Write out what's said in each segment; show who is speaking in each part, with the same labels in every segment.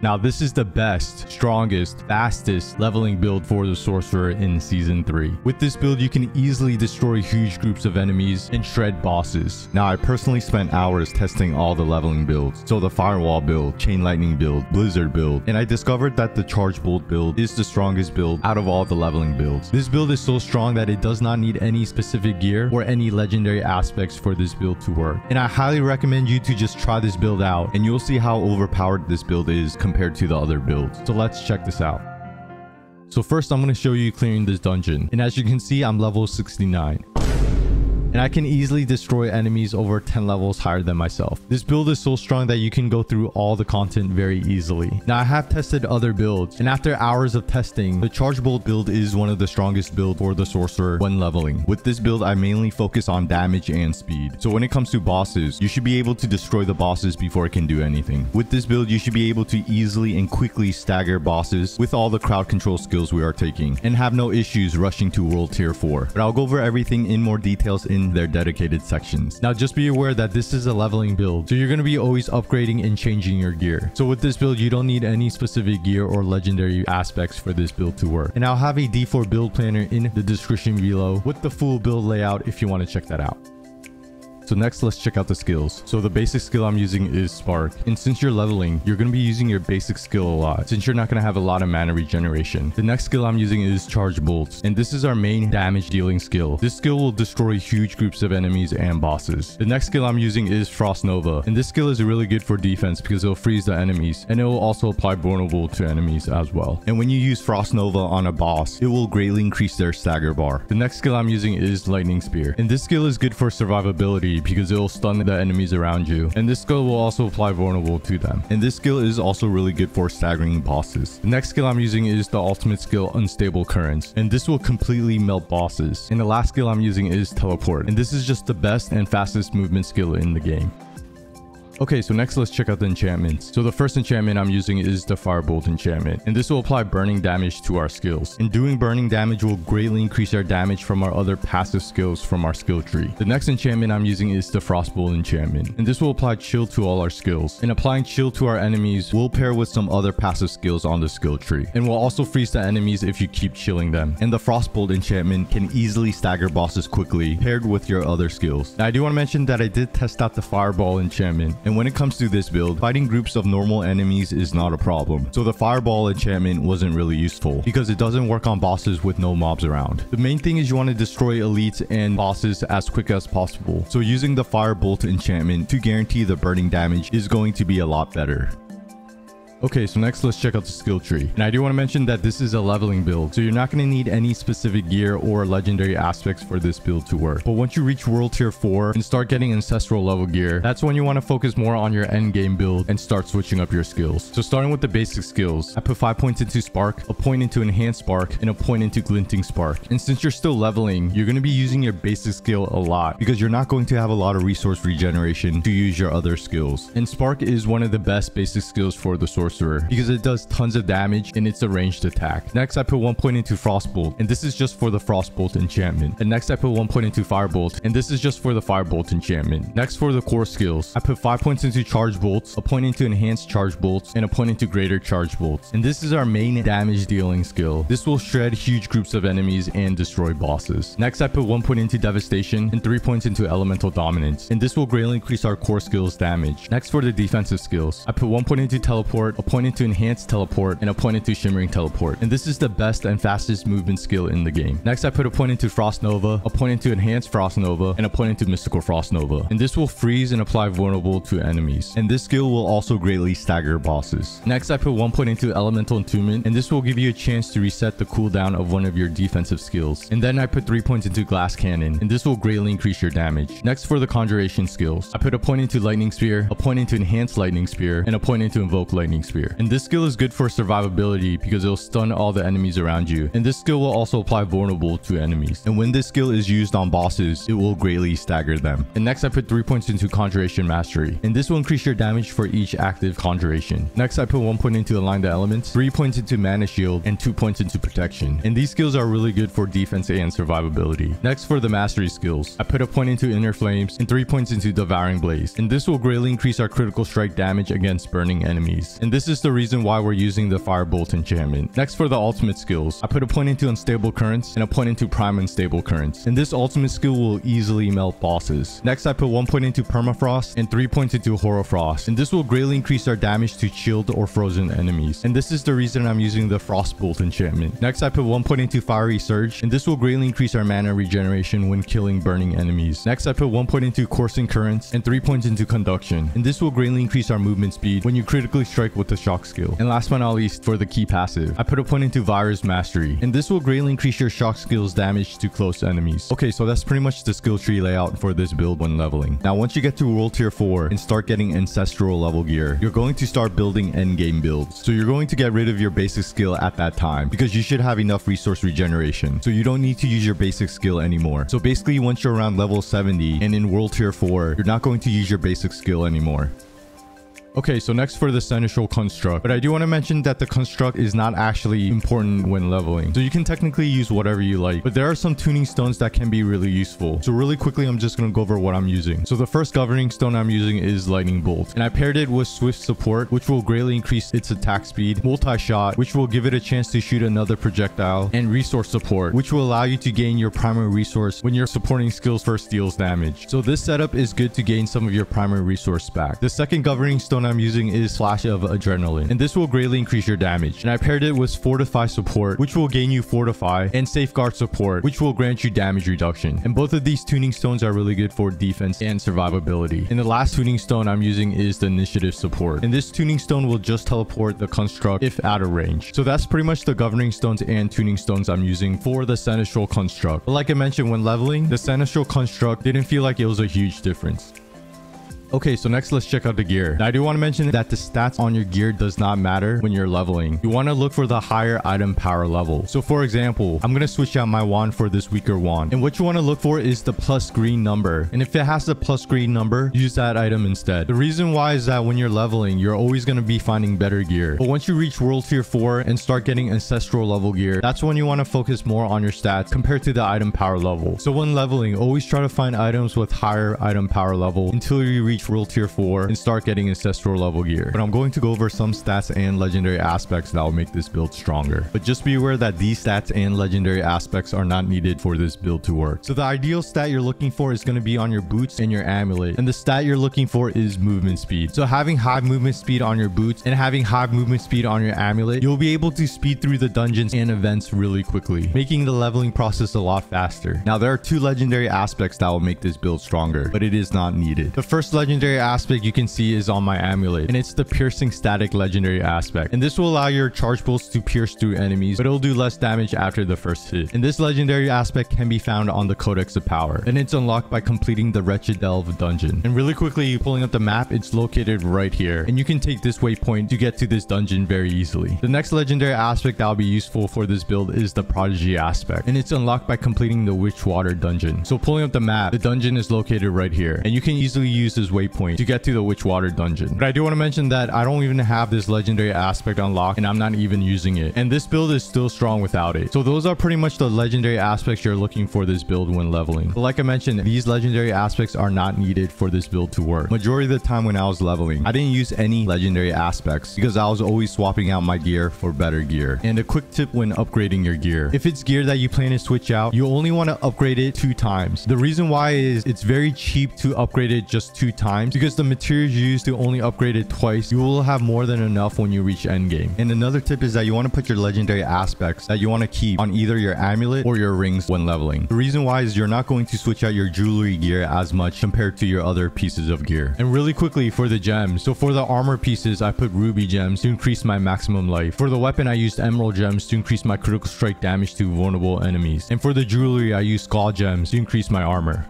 Speaker 1: Now this is the best, strongest, fastest leveling build for the sorcerer in season 3. With this build you can easily destroy huge groups of enemies and shred bosses. Now I personally spent hours testing all the leveling builds. So the firewall build, chain lightning build, blizzard build, and I discovered that the charge bolt build is the strongest build out of all the leveling builds. This build is so strong that it does not need any specific gear or any legendary aspects for this build to work. And I highly recommend you to just try this build out and you'll see how overpowered this build is compared to the other builds. So let's check this out. So first I'm going to show you clearing this dungeon, and as you can see I'm level 69. And I can easily destroy enemies over 10 levels higher than myself. This build is so strong that you can go through all the content very easily. Now I have tested other builds, and after hours of testing, the charge bolt build is one of the strongest builds for the sorcerer when leveling. With this build I mainly focus on damage and speed. So when it comes to bosses, you should be able to destroy the bosses before it can do anything. With this build you should be able to easily and quickly stagger bosses with all the crowd control skills we are taking, and have no issues rushing to world tier 4. But I'll go over everything in more details in their dedicated sections. Now just be aware that this is a leveling build, so you're going to be always upgrading and changing your gear. So with this build you don't need any specific gear or legendary aspects for this build to work. And I'll have a D4 build planner in the description below with the full build layout if you want to check that out. So next, let's check out the skills. So the basic skill I'm using is Spark. And since you're leveling, you're going to be using your basic skill a lot, since you're not going to have a lot of mana regeneration. The next skill I'm using is Charge Bolts. And this is our main damage dealing skill. This skill will destroy huge groups of enemies and bosses. The next skill I'm using is Frost Nova. And this skill is really good for defense because it'll freeze the enemies. And it will also apply vulnerable to enemies as well. And when you use Frost Nova on a boss, it will greatly increase their stagger bar. The next skill I'm using is Lightning Spear. And this skill is good for survivability because it will stun the enemies around you, and this skill will also apply vulnerable to them. And this skill is also really good for staggering bosses. The next skill I'm using is the ultimate skill Unstable Currents, and this will completely melt bosses. And the last skill I'm using is Teleport, and this is just the best and fastest movement skill in the game. Okay, so next let's check out the enchantments. So the first enchantment I'm using is the Firebolt enchantment, and this will apply burning damage to our skills. And doing burning damage will greatly increase our damage from our other passive skills from our skill tree. The next enchantment I'm using is the Frostbolt enchantment, and this will apply chill to all our skills. And applying chill to our enemies will pair with some other passive skills on the skill tree, and will also freeze the enemies if you keep chilling them. And the Frostbolt enchantment can easily stagger bosses quickly paired with your other skills. Now I do want to mention that I did test out the Fireball enchantment, and when it comes to this build, fighting groups of normal enemies is not a problem. So the Fireball enchantment wasn't really useful because it doesn't work on bosses with no mobs around. The main thing is you want to destroy elites and bosses as quick as possible. So using the Firebolt enchantment to guarantee the burning damage is going to be a lot better. Okay, so next let's check out the skill tree. And I do want to mention that this is a leveling build, so you're not going to need any specific gear or legendary aspects for this build to work. But once you reach world tier 4 and start getting ancestral level gear, that's when you want to focus more on your end game build and start switching up your skills. So starting with the basic skills, I put 5 points into Spark, a point into Enhanced Spark, and a point into Glinting Spark. And since you're still leveling, you're going to be using your basic skill a lot because you're not going to have a lot of resource regeneration to use your other skills. And Spark is one of the best basic skills for the sorcerer because it does tons of damage and it's a ranged attack. Next, I put 1 point into Frostbolt, and this is just for the Frostbolt enchantment. And next, I put 1 point into Firebolt, and this is just for the Firebolt enchantment. Next, for the core skills, I put 5 points into Charge Bolts, a point into Enhanced Charge Bolts, and a point into Greater Charge Bolts. And this is our main damage dealing skill. This will shred huge groups of enemies and destroy bosses. Next, I put 1 point into Devastation and 3 points into Elemental Dominance, and this will greatly increase our core skills damage. Next, for the defensive skills, I put 1 point into Teleport, a point into Enhanced Teleport, and a point into Shimmering Teleport. And this is the best and fastest movement skill in the game. Next, I put a point into Frost Nova, a point into Enhanced Frost Nova, and a point into Mystical Frost Nova. And this will freeze and apply vulnerable to enemies. And this skill will also greatly stagger bosses. Next, I put 1 point into Elemental Entombment, and this will give you a chance to reset the cooldown of one of your defensive skills. And then I put 3 points into Glass Cannon, and this will greatly increase your damage. Next, for the Conjuration skills, I put a point into Lightning Spear, a point into Enhanced Lightning Spear, and a point into Invoke Lightning Spear. And this skill is good for survivability because it'll stun all the enemies around you, and this skill will also apply vulnerable to enemies. And when this skill is used on bosses, it will greatly stagger them. And next, I put 3 points into Conjuration Mastery, and this will increase your damage for each active conjuration. Next, I put 1 point into Align the Elements, 3 points into Mana Shield, and 2 points into Protection. And these skills are really good for defense and survivability. Next, for the Mastery skills, I put a point into Inner Flames and 3 points into Devouring Blaze, and this will greatly increase our critical strike damage against burning enemies. And this this is the reason why we're using the Firebolt enchantment. Next, for the ultimate skills, I put a point into Unstable Currents and a point into Prime Unstable Currents. And this ultimate skill will easily melt bosses. Next, I put 1 point into Permafrost and 3 points into Hoarfrost. And this will greatly increase our damage to chilled or frozen enemies. And this is the reason I'm using the Frostbolt enchantment. Next, I put 1 point into Fiery Surge, and this will greatly increase our mana regeneration when killing burning enemies. Next, I put 1 point into Coursing Currents and 3 points into Conduction. And this will greatly increase our movement speed when you critically strike with the shock skill. And last but not least, for the key passive, I put a point into Virus Mastery. And this will greatly increase your shock skill's damage to close enemies. Okay, so that's pretty much the skill tree layout for this build when leveling. Now, once you get to World Tier 4 and start getting Ancestral level gear, you're going to start building endgame builds. So you're going to get rid of your basic skill at that time because you should have enough resource regeneration. So you don't need to use your basic skill anymore. So basically, once you're around level 70 and in World Tier 4, you're not going to use your basic skill anymore. Okay, so next for the Seneschal Construct. But I do want to mention that the construct is not actually important when leveling. So you can technically use whatever you like. But there are some tuning stones that can be really useful. So really quickly, I'm just going to go over what I'm using. So the first governing stone I'm using is Lightning Bolt. And I paired it with Swift Support, which will greatly increase its attack speed. Multi-Shot, which will give it a chance to shoot another projectile. And Resource Support, which will allow you to gain your primary resource when your supporting skills first deals damage. So this setup is good to gain some of your primary resource back. The second governing stone I'm using is Flash of Adrenaline, and this will greatly increase your damage. And I paired it with Fortify Support, which will gain you Fortify, and Safeguard Support, which will grant you damage reduction. And both of these tuning stones are really good for defense and survivability. And the last tuning stone I'm using is the Initiative Support, and this tuning stone will just teleport the construct if out of range. So that's pretty much the governing stones and tuning stones I'm using for the Seneschal Construct. But like I mentioned, when leveling, the Seneschal Construct didn't feel like it was a huge difference. Okay, so next let's check out the gear. Now, I do want to mention that the stats on your gear does not matter when you're leveling. You want to look for the higher item power level. So for example, I'm going to switch out my wand for this weaker wand. And what you want to look for is the plus green number. And if it has the plus green number, use that item instead. The reason why is that when you're leveling, you're always going to be finding better gear. But once you reach World Tier 4 and start getting Ancestral level gear, that's when you want to focus more on your stats compared to the item power level. So when leveling, always try to find items with higher item power level until you reach World Tier 4 and start getting Ancestral level gear. But I'm going to go over some stats and legendary aspects that will make this build stronger. But just be aware that these stats and legendary aspects are not needed for this build to work. So the ideal stat you're looking for is going to be on your boots and your amulet. And the stat you're looking for is movement speed. So having high movement speed on your boots and having high movement speed on your amulet, you'll be able to speed through the dungeons and events really quickly, making the leveling process a lot faster. Now, there are two legendary aspects that will make this build stronger, but it is not needed. The first legendary aspect you can see is on my amulet, and it's the Piercing Static legendary aspect. And this will allow your charge bolts to pierce through enemies, but it'll do less damage after the first hit. And this legendary aspect can be found on the Codex of Power, and it's unlocked by completing the Wretched Delve dungeon. And really quickly, pulling up the map, it's located right here, and you can take this waypoint to get to this dungeon very easily. The next legendary aspect that will be useful for this build is the Prodigy aspect, and it's unlocked by completing the Witchwater dungeon. So pulling up the map, the dungeon is located right here, and you can easily use this waypoint to get to the Witchwater dungeon. But I do want to mention that I don't even have this legendary aspect unlocked, and I'm not even using it. And this build is still strong without it. So those are pretty much the legendary aspects you're looking for this build when leveling. But like I mentioned, these legendary aspects are not needed for this build to work. Majority of the time when I was leveling, I didn't use any legendary aspects because I was always swapping out my gear for better gear. And a quick tip when upgrading your gear: if it's gear that you plan to switch out, you only want to upgrade it 2 times. The reason why is it's very cheap to upgrade it just 2 times because the materials you use to only upgrade it twice, you will have more than enough when you reach endgame. And another tip is that you want to put your legendary aspects that you want to keep on either your amulet or your rings when leveling. The reason why is you're not going to switch out your jewelry gear as much compared to your other pieces of gear. And really quickly for the gems, so for the armor pieces, I put ruby gems to increase my maximum life. For the weapon, I used emerald gems to increase my critical strike damage to vulnerable enemies. And for the jewelry, I used skull gems to increase my armor.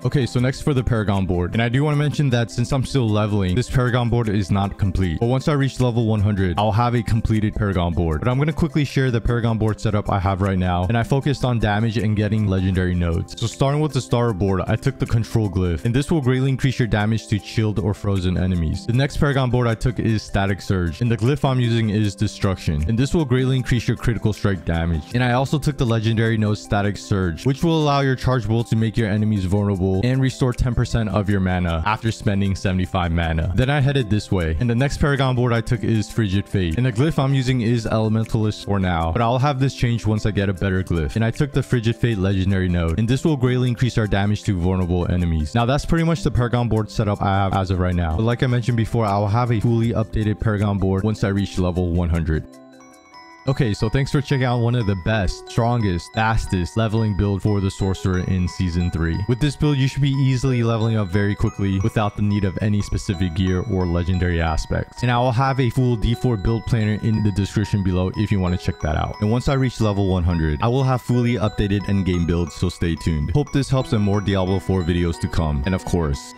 Speaker 1: Okay, so next for the Paragon Board. And I do want to mention that since I'm still leveling, this Paragon Board is not complete. But once I reach level 100, I'll have a completed Paragon Board. But I'm going to quickly share the Paragon Board setup I have right now. And I focused on damage and getting legendary nodes. So starting with the starter board, I took the Control Glyph. And this will greatly increase your damage to chilled or frozen enemies. The next Paragon Board I took is Static Surge. And the glyph I'm using is Destruction. And this will greatly increase your critical strike damage. And I also took the legendary node Static Surge, which will allow your charge bolts to make your enemies vulnerable invulnerable, and restore 10% of your mana after spending 75 mana. Then I headed this way, and the next Paragon board I took is Frigid Fate, and the glyph I'm using is Elementalist for now, but I'll have this changed once I get a better glyph. And I took the Frigid Fate legendary node, and this will greatly increase our damage to vulnerable enemies. Now that's pretty much the Paragon board setup I have as of right now, but like I mentioned before, I will have a fully updated Paragon board once I reach level 100. Okay, so thanks for checking out one of the best, strongest, fastest leveling build for the sorcerer in season 3. With this build, you should be easily leveling up very quickly without the need of any specific gear or legendary aspects. And I will have a full D4 build planner in the description below if you want to check that out. And once I reach level 100, I will have fully updated endgame builds, so stay tuned. Hope this helps, and more Diablo 4 videos to come. And of course,